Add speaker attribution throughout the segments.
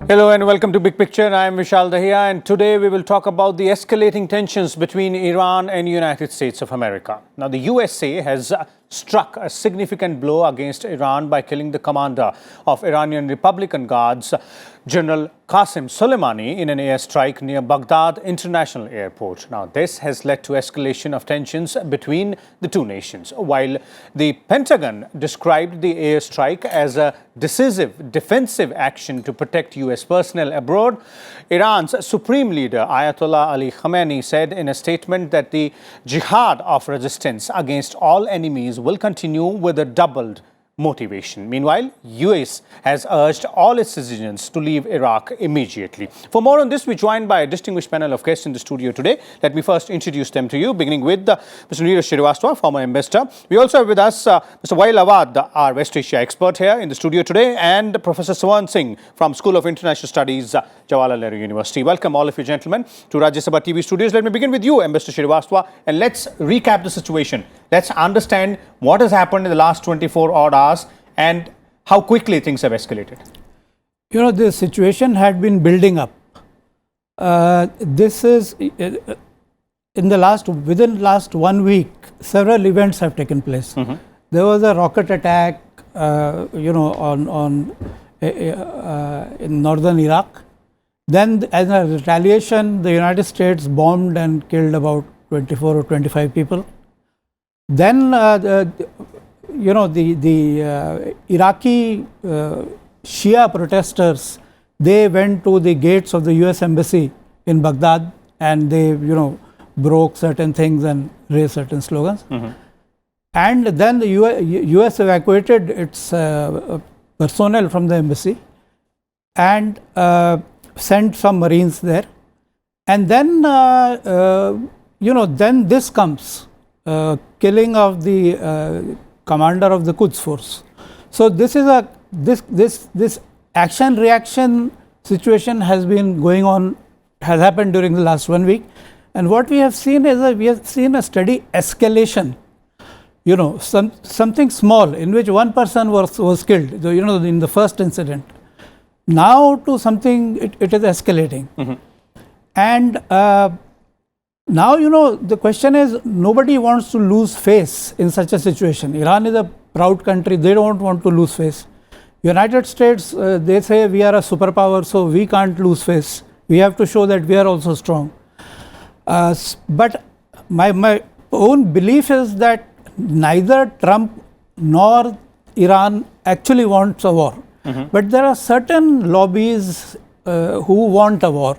Speaker 1: Hello and welcome to Big Picture. I am Vishal and today we will talk about the escalating tensions between Iran and United States of America. Now, the USA has struck a significant blow against Iran by killing the commander of Iranian Republican Guards, General Qaseem Solemani, in an airstrike near Baghdad International Airport. Now, this has led to escalation of tensions between the two nations. While the Pentagon described the airstrike as a decisive defensive action to protect US personnel abroad, Iran's supreme leader Ayatollah Ali Khamenei said in a statement that the jihad of resistance against all enemies will continue with a doubled motivation. Meanwhile, US has urged all its citizens to leave Iraq immediately. For more on this, we're joined by a distinguished panel of guests in the studio today. Let me first introduce them to you, beginning with Mr. Neeraj Srivastava, former ambassador. We also have with us Mr. Awwad, our West Asia expert here in the studio today, and Professor Singh from School of International Studies, Jawaharlal Nehru University. Welcome all of you gentlemen to Rajya Sabha TV studios. Let me begin with you, Ambassador Srivastava, and let's recap the situation. Let's understand what has happened in the last 24 odd hours and how quickly things have escalated.
Speaker 2: You know, the situation had been building up. This is within last 1 week, several events have taken place. There was a rocket attack, in northern Iraq. Then, as a retaliation, the United States bombed and killed about 24 or 25 people. Then, the Iraqi Shia protesters, they went to the gates of the US embassy in Baghdad and they, broke certain things and raised certain slogans. And then the US evacuated its personnel from the embassy and sent some Marines there. And then, then this comes. Killing of the commander of the Quds force. So this is this action reaction situation has been going on, has happened during the last 1 week, and what we have seen is a steady escalation. Something small in which one person was killed. In the first incident. Now to something it is escalating, and. Now, the question is, nobody wants to lose face in such a situation. Iran is a proud country. They don't want to lose face. United States, they say we are a superpower, so we can't lose face. We have to show that we are also strong. But my own belief is that neither Trump nor Iran actually wants a war. But there are certain lobbies who want a war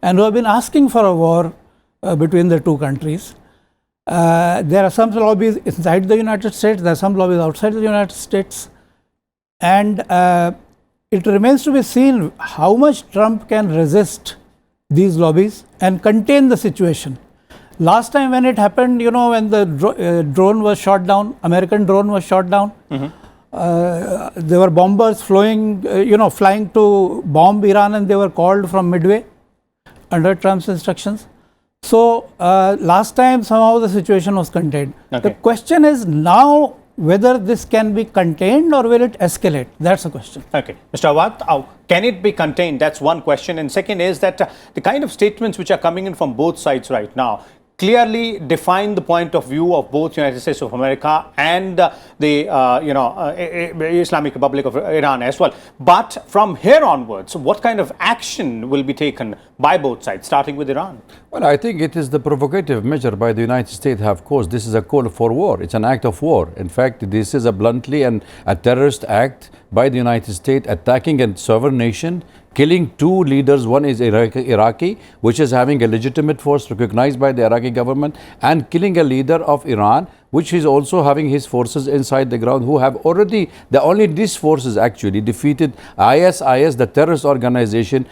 Speaker 2: and who have been asking for a war between the two countries. There are some lobbies inside the United States, there are some lobbies outside the United States, and it remains to be seen how much Trump can resist these lobbies and contain the situation. Last time when it happened, when the drone was shot down, American drone was shot down, there were bombers flying to bomb Iran, and they were called from Midway under Trump's instructions. So, last time somehow the situation was contained. Okay. The question is now whether this can be contained or will it escalate? That's the question. Okay.
Speaker 1: Mr. Awwad, can it be contained? That's one question. And second is that the kind of statements which are coming in from both sides right now clearly define the point of view of both United States of America and the Islamic Republic of Iran as well. But from here onwards, what kind of action will be taken by both sides, starting with Iran?
Speaker 3: Well, I think it is the provocative measure by the United States have caused. This is a call for war. It's an act of war. In fact, this is a bluntly and a terrorist act by the United States attacking a sovereign nation, killing two leaders. One is Iraqi, which is having a legitimate force recognized by the Iraqi government, and killing a leader of Iran, which is also having his forces inside the ground, who have already, only these forces actually defeated ISIS, the terrorist organization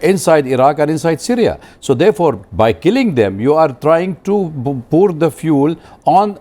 Speaker 3: inside Iraq and inside Syria. So therefore, by killing them, you are trying to pour the fuel on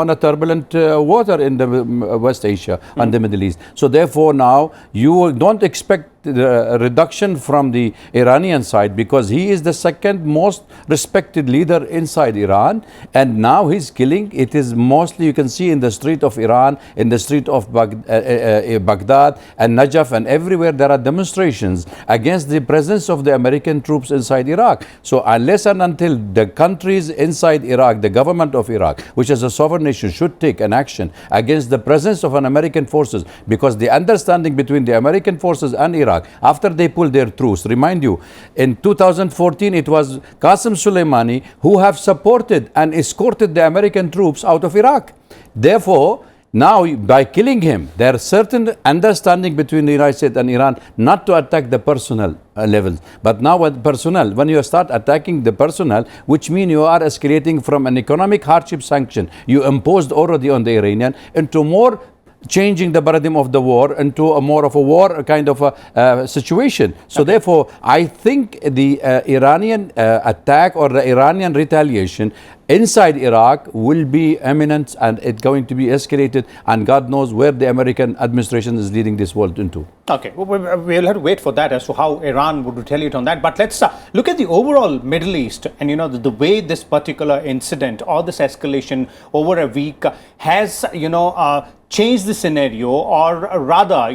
Speaker 3: a turbulent water in the West Asia and the Middle East. So therefore now, you don't expect reduction from the Iranian side, because he is the second most respected leader inside Iran, and now he's killing. It is mostly, you can see in the street of Iran, in the street of Baghdad and Najaf and everywhere, there are demonstrations against the presence of the American troops inside Iraq. So unless and until the countries inside Iraq, the government of Iraq, which is a sovereign nation, should take an action against the presence of an American forces, because the understanding between the American forces and Iraq, after they pulled their truce, remind you, in 2014 it was Qaseem Soleimani who have supported and escorted the American troops out of Iraq. Therefore, now, by killing him, there is certain understanding between the United States and Iran not to attack the personal levels. But now with personnel, when you start attacking the personnel, which means you are escalating from an economic hardship sanction you imposed already on the Iranian into more changing the paradigm of the war into a more of a war kind of a situation. So therefore, I think the Iranian attack or the Iranian retaliation inside Iraq will be imminent, and it's going to be escalated, and God knows where the American administration is leading this world into.
Speaker 1: Okay, we'll have to wait for that as to how Iran would retaliate on that. But let's look at the overall Middle East, and the way this particular incident or this escalation over a week has changed the scenario, or rather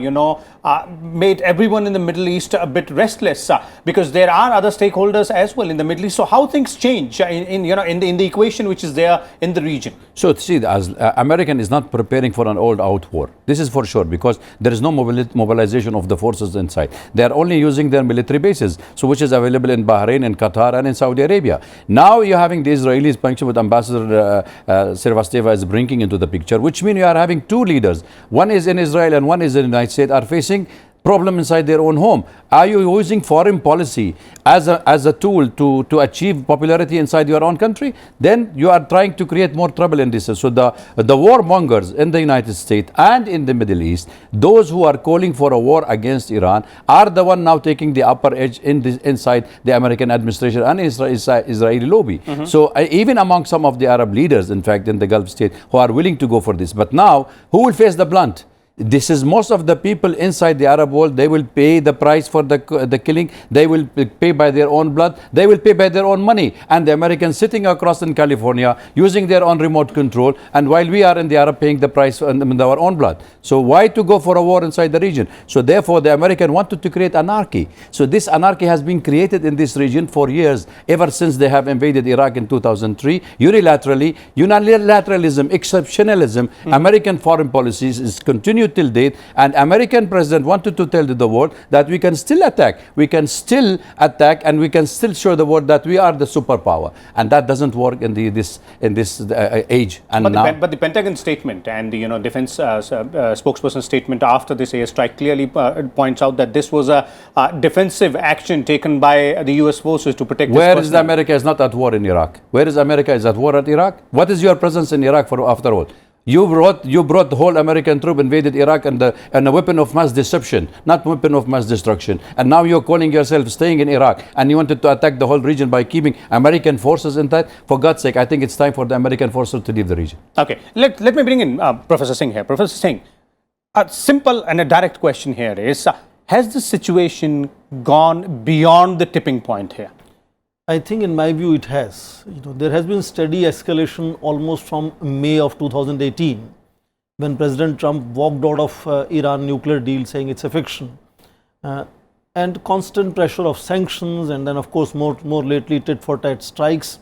Speaker 1: made everyone in the Middle East a bit restless, because there are other stakeholders as well in the Middle East. So how things change in the equation which is there in the region?
Speaker 3: So see, as American is not preparing for an all-out war. This is for sure, because there is no mobilization of the forces inside. They are only using their military bases, so which is available in Bahrain, in Qatar, and in Saudi Arabia. Now you're having the Israelis, punctured with Ambassador Srivastava is bringing into the picture, which means you are having two leaders. One is in Israel and one is in the United States, are facing problem inside their own home. Are you using foreign policy as a tool to achieve popularity inside your own country? Then you are trying to create more trouble in this. So the warmongers in the United States and in the Middle East, those who are calling for a war against Iran, are the one now taking the upper edge inside the American administration and Israeli lobby. So even among some of the Arab leaders, in fact, in the Gulf state, who are willing to go for this. But now, who will face the blunt? This is most of the people inside the Arab world. They will pay the price for the killing. They will pay by their own blood. They will pay by their own money. And the Americans sitting across in California using their own remote control, and while we are in the Arab paying the price with our own blood. So why to go for a war inside the region? So therefore, the American wanted to create anarchy. So this anarchy has been created in this region for years, ever since they have invaded Iraq in 2003. Unilateralism, exceptionalism, American foreign policies is continued till date, and American president wanted to tell the world that we can still attack, and we can still show the world that we are the superpower, and that doesn't work in this age. And
Speaker 1: but the Pentagon statement and the defense spokesperson statement after this airstrike clearly points out that this was a defensive action taken by the US forces to protect.
Speaker 3: Where is America is not at war in Iraq? Where is America is at war at Iraq? What is your presence in Iraq for, after all? You brought the whole American troop, invaded Iraq, and a weapon of mass deception, not weapon of mass destruction. And now you're calling yourself staying in Iraq, and you wanted to attack the whole region by keeping American forces in that. For God's sake, I think it's time for the American forces to leave the region.
Speaker 1: Okay, let me bring in Professor Singh here. Professor Singh, a simple and a direct question here is, has the situation gone beyond the tipping point here?
Speaker 4: I think in my view it has. There has been steady escalation almost from May of 2018, when President Trump walked out of Iran nuclear deal saying it's a fiction, and constant pressure of sanctions, and then of course more lately tit for tat strikes.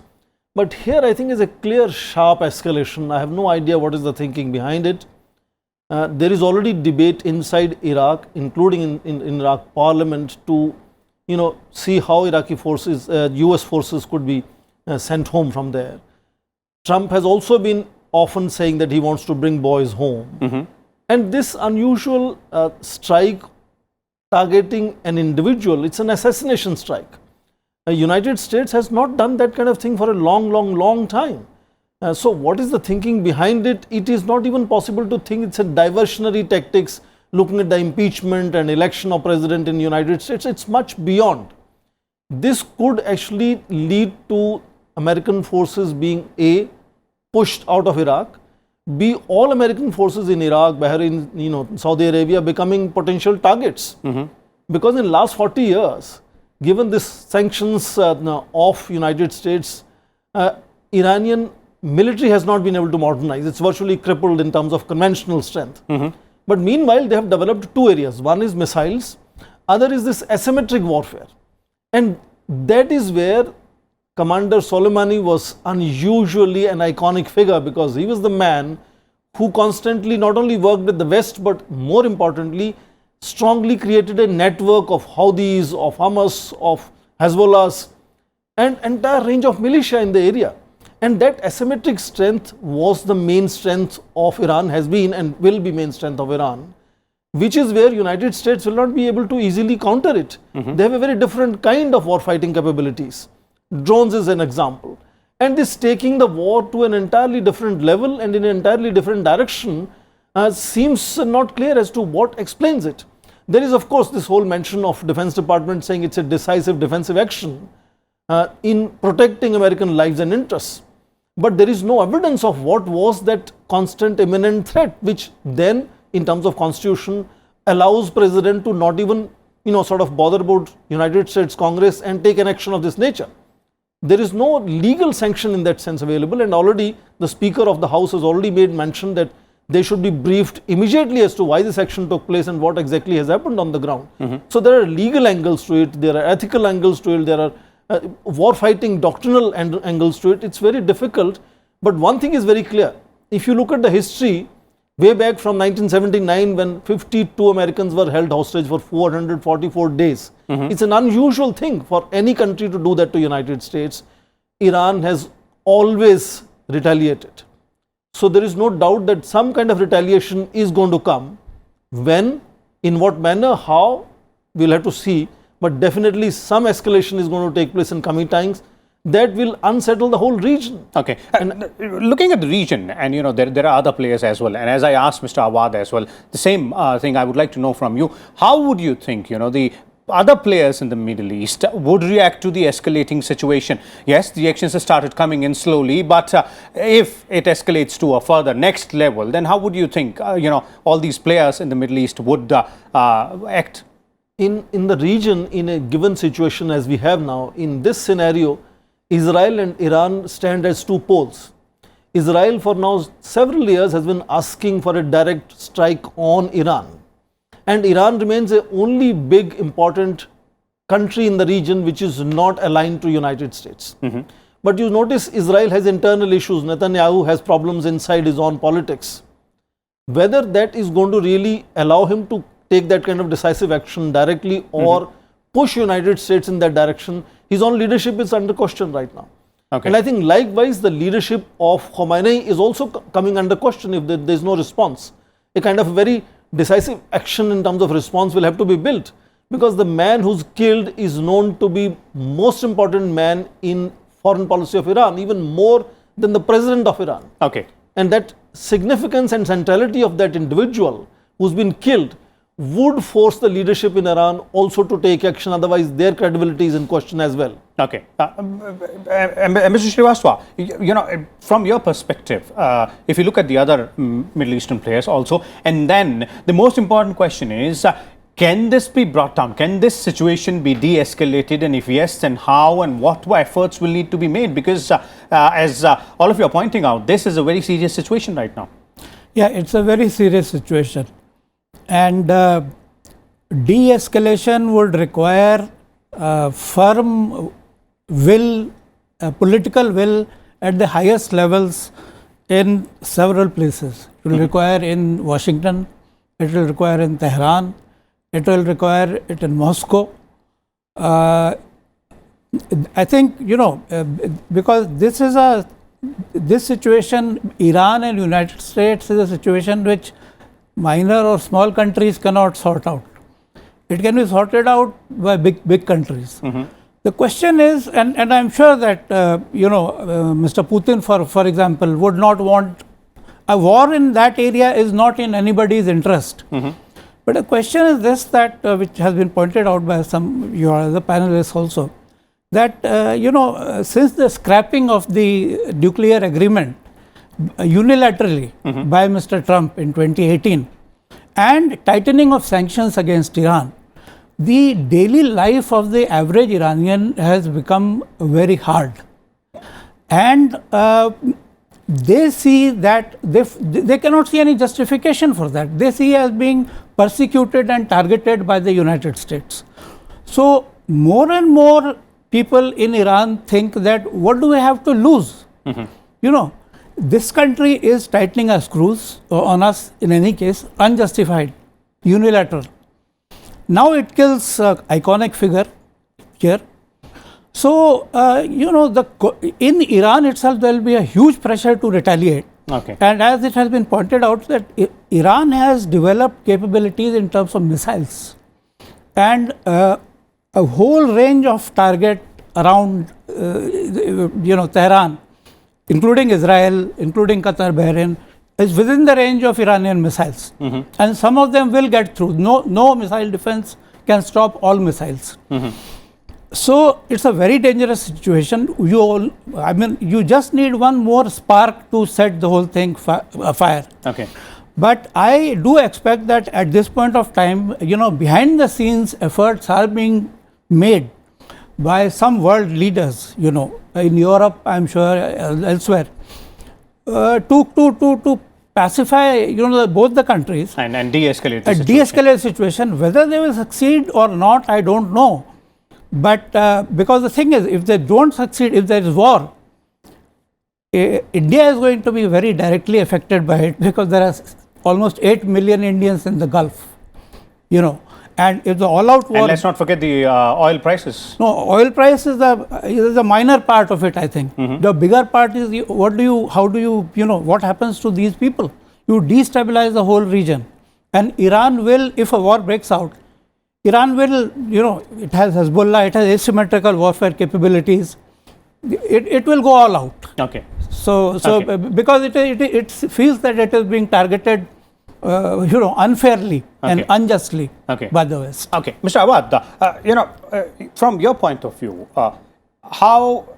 Speaker 4: But here I think is a clear sharp escalation. I have no idea what is the thinking behind it. There is already debate inside Iraq, including in Iraq parliament, to see how Iraqi forces, US forces could be sent home from there. Trump has also been often saying that he wants to bring boys home. And this unusual strike targeting an individual, it's an assassination strike. The United States has not done that kind of thing for a long time. So what is the thinking behind it? It is not even possible to think it's a diversionary tactics, looking at the impeachment and election of president in the United States. It's much beyond. This could actually lead to American forces being A, pushed out of Iraq, B, all American forces in Iraq, Bahrain, Saudi Arabia becoming potential targets. Because in last 40 years, given this sanctions of United States, Iranian military has not been able to modernize. It's virtually crippled in terms of conventional strength. But meanwhile, they have developed two areas. One is missiles, other is this asymmetric warfare. And that is where Commander Solemani was unusually an iconic figure, because he was the man who constantly not only worked with the West, but more importantly, strongly created a network of Houthis, of Hamas, of Hezbollahs, and entire range of militia in the area. And that asymmetric strength was the main strength of Iran, has been and will be main strength of Iran, which is where United States will not be able to easily counter it. They have a very different kind of war fighting capabilities. Drones is an example. And this taking the war to an entirely different level and in an entirely different direction seems not clear as to what explains it. There is, of course, this whole mention of Defense Department saying it's a decisive defensive action in protecting American lives and interests. But there is no evidence of what was that constant imminent threat, which then, in terms of constitution, allows president to not even, sort of bother about United States Congress and take an action of this nature. There is no legal sanction in that sense available, and already the Speaker of the House has already made mention that they should be briefed immediately as to why this action took place and what exactly has happened on the ground. So there are legal angles to it, there are ethical angles to it, there are war fighting doctrinal angles to it. It's very difficult, but one thing is very clear. If you look at the history, way back from 1979, when 52 Americans were held hostage for 444 days, it's an unusual thing for any country to do that to United States. Iran has always retaliated. So there is no doubt that some kind of retaliation is going to come. When, in what manner, how, we'll have to see. But definitely some escalation is going to take place in coming times that will unsettle the whole region.
Speaker 1: Okay. And looking at the region, and there are other players as well. And as I asked Mr. Awwad as well, the same thing I would like to know from you. How would you think, the other players in the Middle East would react to the escalating situation? Yes, the actions have started coming in slowly, but if it escalates to a further next level, then how would you think, all these players in the Middle East would act?
Speaker 4: In the region, in a given situation as we have now, in this scenario, Israel and Iran stand as two poles. Israel for now several years has been asking for a direct strike on Iran. And Iran remains the only big important country in the region which is not aligned to United States. But you notice Israel has internal issues. Netanyahu has problems inside his own politics. Whether that is going to really allow him to take that kind of decisive action directly or push United States in that direction, his own leadership is under question right now.
Speaker 1: Okay.
Speaker 4: And I think likewise the leadership of Khamenei is also coming under question if there is no response. A kind of very decisive action in terms of response will have to be built, because the man who's killed is known to be most important man in foreign policy of Iran, even more than the president of Iran.
Speaker 1: Okay.
Speaker 4: And that significance and centrality of that individual who's been killed would force the leadership in Iran also to take action, otherwise their credibility is in question as well.
Speaker 1: Okay. Mr. Srivastava, from your perspective, if you look at the other Middle Eastern players also, and then the most important question is, can this be brought down? Can this situation be de-escalated? And if yes, then how and what efforts will need to be made? Because as all of you are pointing out, this is a very serious situation right now.
Speaker 2: Yeah, it's a very serious situation. And de-escalation would require firm will, political will at the highest levels in several places. It will require in Washington, it will require in Tehran, it will require it in Moscow. I think, because this situation, Iran and United States is a situation which minor or small countries cannot sort out. It can be sorted out by big countries. The question is, and I'm sure that Mr. Putin, for example, would not want a war in that area. Is not in anybody's interest. But the question is this, that which has been pointed out by some your other panelists also, that since the scrapping of the nuclear agreement unilaterally by Mr. Trump in 2018 and tightening of sanctions against Iran, the daily life of the average Iranian has become very hard. And they see that they cannot see any justification for that. They see as being persecuted and targeted by the United States. So more and more people in Iran think that what do we have to lose? You know, this country is tightening our screws on us in any case, unjustified, unilateral. Now it kills iconic figure here. So, you know, in Iran itself, there will be a huge pressure to retaliate.
Speaker 1: Okay.
Speaker 2: And as it has been pointed out that Iran has developed capabilities in terms of missiles and a whole range of target around, you know, Tehran, including Israel, including Qatar, Bahrain, is within the range of Iranian missiles. And some of them will get through. No missile defense can stop all missiles. So it's a very dangerous situation. You just need one more spark to set the whole thing afire.
Speaker 1: Okay.
Speaker 2: But I do expect that at this point of time, you know, behind the scenes efforts are being made by some world leaders, you know, in Europe, I'm sure, elsewhere, to pacify, you know, both the countries
Speaker 1: And de-escalate the situation.
Speaker 2: De-escalate situation. Whether they will succeed or not, I don't know. But because the thing is, if they don't succeed, if there is war, India is going to be very directly affected by it because there are almost 8 million Indians in the Gulf, you know. And if the all-out war...
Speaker 1: And let's not forget the oil prices.
Speaker 2: No, oil price is a minor part of it, I think. The bigger part is how do you, you know, what happens to these people? You destabilize the whole region. And Iran will, if a war breaks out, Iran will, you know, it has Hezbollah, it has asymmetrical warfare capabilities. It will go all out.
Speaker 1: Okay.
Speaker 2: So because it feels that it is being targeted, you know, unfairly and unjustly by the West.
Speaker 1: Okay, Mr. Awwad, you know, from your point of view, how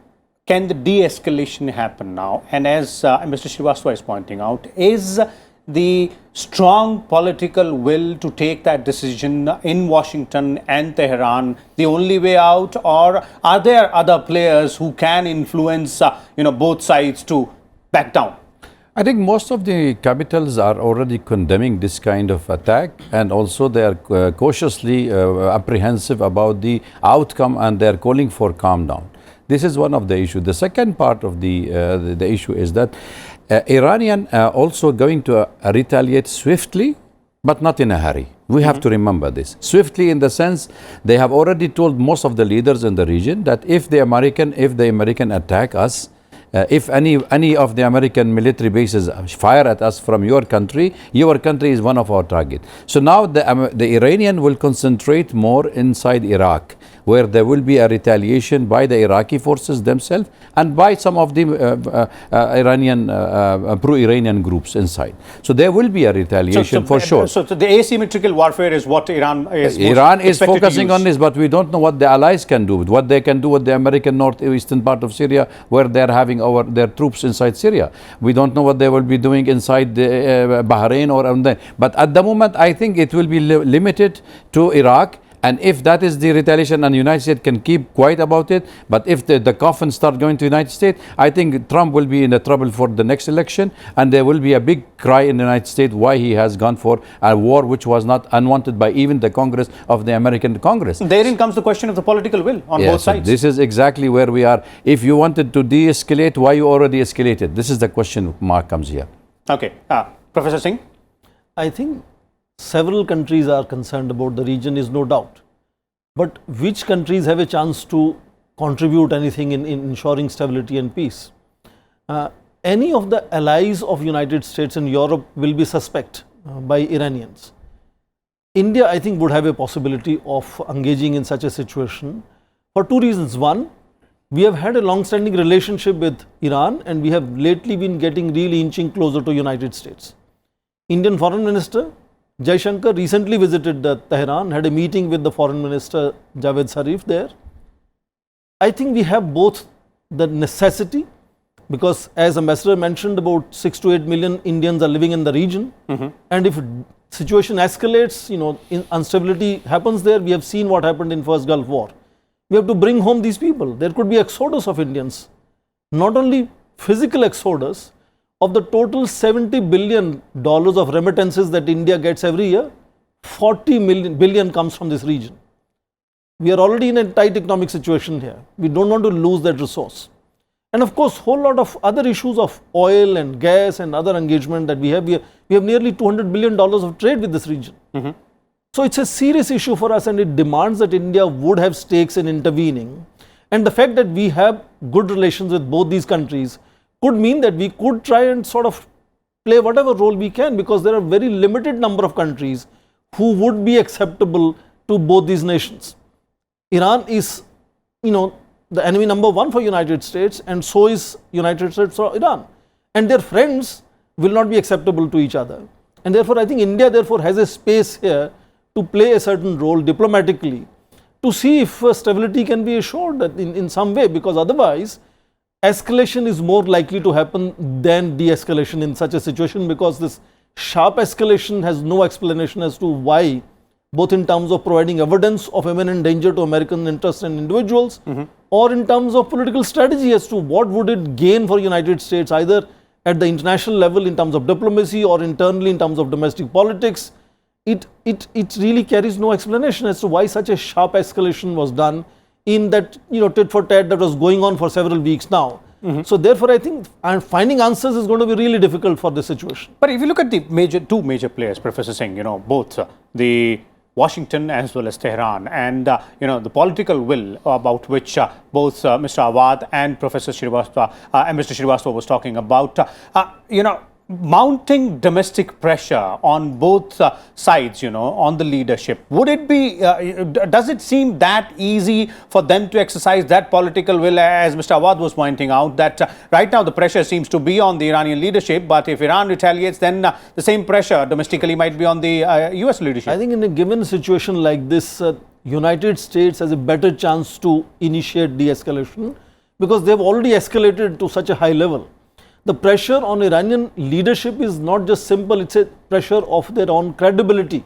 Speaker 1: can the de-escalation happen now? And as Mr. Srivastava is pointing out, is the strong political will to take that decision in Washington and Tehran the only way out, or are there other players who can influence, you know, both sides to back down?
Speaker 3: I think most of the capitals are already condemning this kind of attack, and also they are cautiously apprehensive about the outcome, and they are calling for calm down. This is one of the issues. The second part of the issue is that Iranian also going to retaliate swiftly, but not in a hurry. We have to remember this. Swiftly in the sense, they have already told most of the leaders in the region that if the American attack us, if any of the American military bases fire at us from your country is one of our targets. So now the Iranian will concentrate more inside Iraq, where there will be a retaliation by the Iraqi forces themselves and by some of the pro-Iranian groups inside. So there will be a retaliation for sure.
Speaker 1: So the asymmetrical warfare is what Iran is
Speaker 3: focusing on this, but we don't know what the allies can do, what they can do with the American northeastern part of Syria, where they're having their troops inside Syria. We don't know what they will be doing inside Bahrain or on there. But at the moment, I think it will be limited to Iraq. And if that is the retaliation, and the United States can keep quiet about it, but if the coffins start going to the United States, I think Trump will be in the trouble for the next election, and there will be a big cry in the United States why he has gone for a war which was not unwanted by even the Congress of the American Congress.
Speaker 1: Therein comes the question of the political will on both sides.
Speaker 3: This is exactly where we are. If you wanted to de-escalate, why you already escalated? This is the question mark comes here.
Speaker 1: Okay. Professor Singh?
Speaker 4: I think several countries are concerned about the region, is no doubt. But which countries have a chance to contribute anything in ensuring stability and peace? Any of the allies of United States and Europe will be suspect by Iranians. India, I think, would have a possibility of engaging in such a situation for two reasons. One, we have had a long-standing relationship with Iran, and we have lately been really inching closer to United States. Indian Foreign Minister Jaishankar recently visited Tehran, had a meeting with the Foreign Minister Javed Zarif there. I think we have both the necessity, because as Ambassador mentioned, about 6 to 8 million Indians are living in the region. And if situation escalates, instability happens there. We have seen what happened in first Gulf War. We have to bring home these people. There could be exodus of Indians, not only physical exodus. Of the total $70 billion of remittances that India gets every year, 40 billion comes from this region. We are already in a tight economic situation here. We don't want to lose that resource. And of course, whole lot of other issues of oil and gas and other engagement that we have. We have nearly $200 billion of trade with this region. So it's a serious issue for us, and it demands that India would have stakes in intervening. And the fact that we have good relations with both these countries could mean that we could try and sort of play whatever role we can, because there are very limited number of countries who would be acceptable to both these nations. Iran is, the enemy number one for United States, and so is United States for Iran. And their friends will not be acceptable to each other. And therefore, I think India therefore has a space here to play a certain role diplomatically to see if stability can be assured in some way, because otherwise escalation is more likely to happen than de-escalation in such a situation, because this sharp escalation has no explanation as to why, both in terms of providing evidence of imminent danger to American interests and individuals, or in terms of political strategy as to what would it gain for United States, either at the international level in terms of diplomacy or internally in terms of domestic politics. It really carries no explanation as to why such a sharp escalation was done in that tit for tat that was going on for several weeks now. So therefore, I think finding answers is going to be really difficult for this situation.
Speaker 1: But if you look at the two major players, Professor Singh, both the Washington as well as Tehran, and the political will about which both Mr. Awwad and Professor Srivastava and Mr. Srivastava was talking about, mounting domestic pressure on both sides, on the leadership. Would it be, does it seem that easy for them to exercise that political will, as Mr. Awwad was pointing out, that right now the pressure seems to be on the Iranian leadership, but if Iran retaliates, then the same pressure domestically might be on the US leadership?
Speaker 4: I think in a given situation like this, United States has a better chance to initiate de-escalation, because they have already escalated to such a high level. The pressure on Iranian leadership is not just simple, it's a pressure of their own credibility,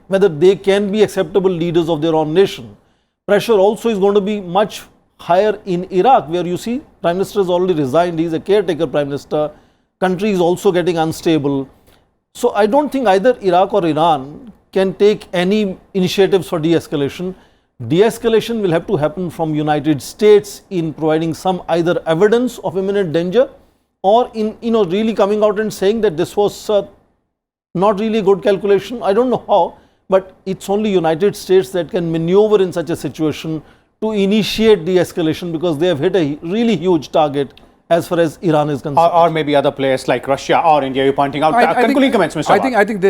Speaker 4: whether they can be acceptable leaders of their own nation. Pressure also is going to be much higher in Iraq, where you see Prime Minister has already resigned, he is a caretaker Prime Minister, country is also getting unstable. So I don't think either Iraq or Iran can take any initiatives for de-escalation. De-escalation will have to happen from United States in providing some either evidence of imminent danger, or in really coming out and saying that this was not really a good calculation. I don't know how, but it's only United States that can maneuver in such a situation to initiate de-escalation, because they have hit a really huge target as far as Iran is concerned.
Speaker 1: Or maybe other players like Russia or India, you're pointing out. Concluding comments, Mr. Awwad.
Speaker 3: I think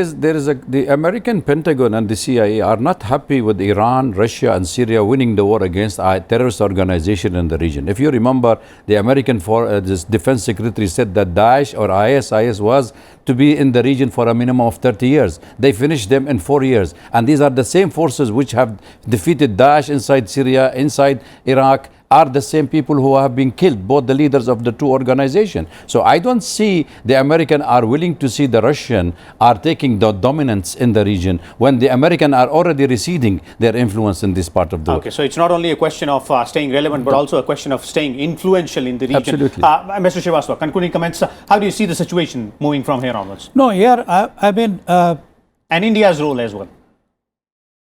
Speaker 3: the American Pentagon and the CIA are not happy with Iran, Russia and Syria winning the war against a terrorist organization in the region. If you remember, the American Defense Secretary said that Daesh or ISIS was to be in the region for a minimum of 30 years. They finished them in 4 years. And these are the same forces which have defeated Daesh inside Syria, inside Iraq, are the same people who have been killed, both the leaders of the two organizations. So I don't see the American are willing to see the Russian are taking the dominance in the region when the American are already receding their influence in this part of the world.
Speaker 1: Okay, so it's not only a question of staying relevant, but also a question of staying influential in the region.
Speaker 3: Absolutely.
Speaker 1: Mr. Srivastava, concluding comments, how do you see the situation moving from here onwards?
Speaker 2: No, here, I mean...
Speaker 1: and India's role as well.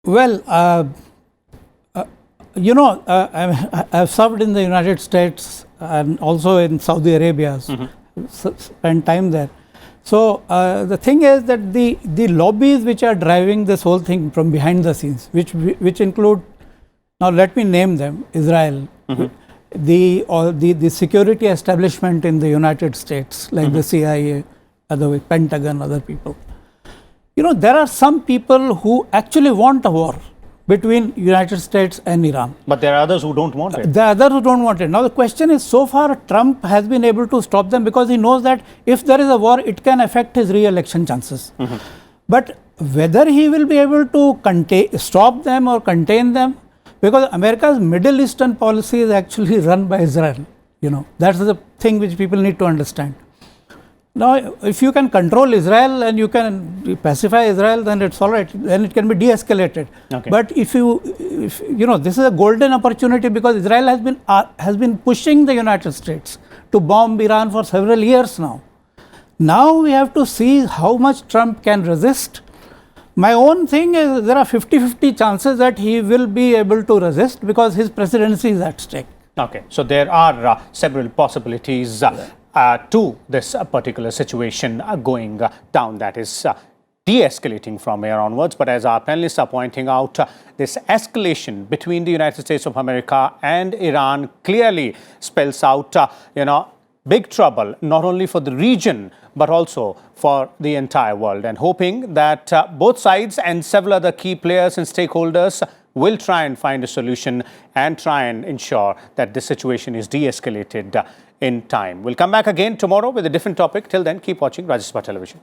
Speaker 2: Well, I've served in the United States and also in Saudi Arabia, spent time there. So the thing is that the lobbies which are driving this whole thing from behind the scenes, which include, now let me name them: Israel, the security establishment in the United States, like the CIA, other Pentagon, other people. There are some people who actually want a war between United States and Iran.
Speaker 1: But there are others who don't want it.
Speaker 2: There are others who don't want it. Now the question is, so far Trump has been able to stop them, because he knows that if there is a war, it can affect his re-election chances. But whether he will be able to stop them or contain them, because America's Middle Eastern policy is actually run by Israel. That's the thing which people need to understand. Now, if you can control Israel and you can pacify Israel, then it's all right. Then it can be de-escalated.
Speaker 1: Okay.
Speaker 2: But if you know, this is a golden opportunity because Israel has been pushing the United States to bomb Iran for several years now. Now we have to see how much Trump can resist. My own thing is there are 50-50 chances that he will be able to resist because his presidency is at stake.
Speaker 1: Okay, so there are several possibilities to this particular situation going down, that is de-escalating from here onwards. But as our panelists are pointing out, this escalation between the United States of America and Iran clearly spells out, big trouble, not only for the region, but also for the entire world. And hoping that both sides and several other key players and stakeholders will try and find a solution and try and ensure that this situation is de-escalated in time. We'll come back again tomorrow with a different topic. Till then, keep watching Rajya Sabha Television.